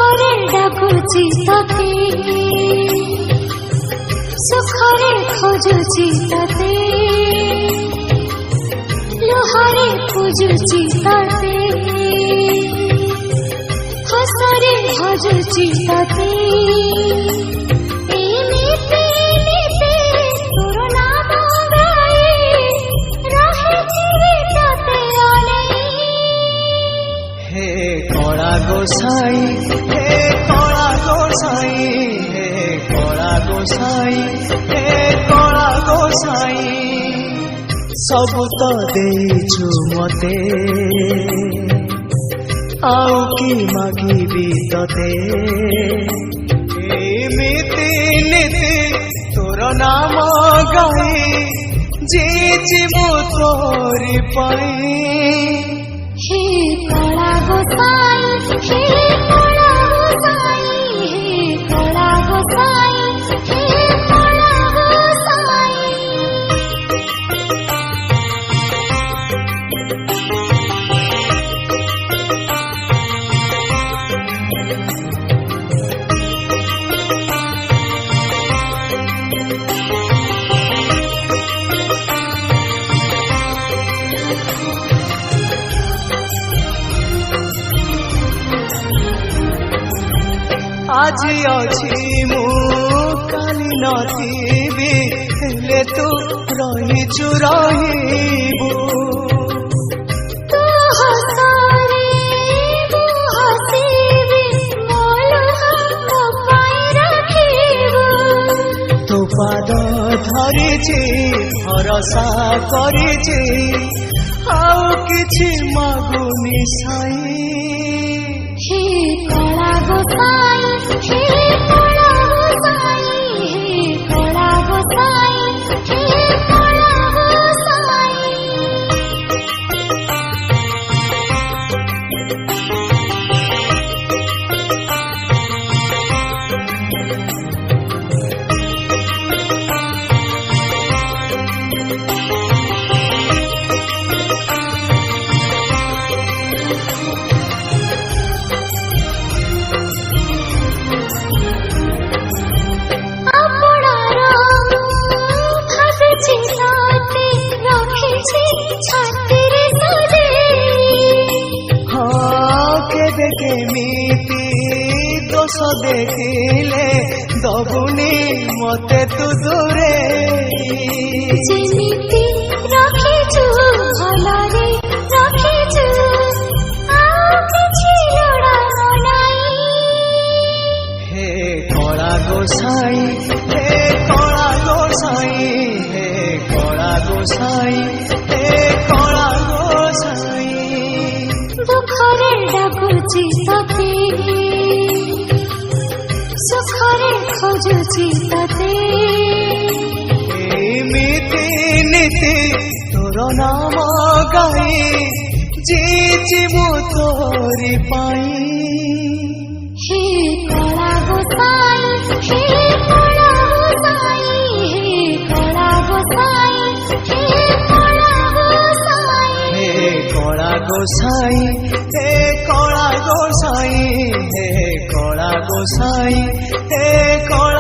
सुखरे डाकुची तते सुखरे खोजुची तते लुहारे पूजुची तते हसरे भजुची तते एमिते नीते तोर नाम गाई रहिथिबि तते अनेई। हे कला गोसाई हे कला गोसाई हे कला गोसाई हे कला गोसाई सबु तो देछु मते आउ की मागिबी तते एमिति नीति तोर नाम गाई जीजिबु तोरी पाई। हे कला गोसाई हे कला गोसाई हे कला गोसाई हे कला गोसाई। आज अच्छी मु काली नथिबी हेले तू रहिचु रहिबु तू हसरे मु हसिबि मोल हम पाई रखिबु तू पाद धरिछि भरोसा करिछि आउ किछि मागुनि साई। हे कला गोसाई हे कला गोसाई हे कला गोसाई हे कला गोसाई। केमिति दोष देखिले दबुनी मते तू दूरे जेमिति रखिछु भलरे रखिछु आउ किछि लोड़ा नाही। हे कला गोसाई हे कला गोसाई हे कला गोसाई हे कला गोसाई दुखरे डाकुची तते सुखरे खोजुची तते एमिति नीति तोर नाम गाई जीजिबु तोरी पाई। हे कला गोसाई हे कला गोसाई हे कला गोसाई हे कला गोसाई। हे कला गोसाई हे कला गोसाई हे कला गोसाई हे कला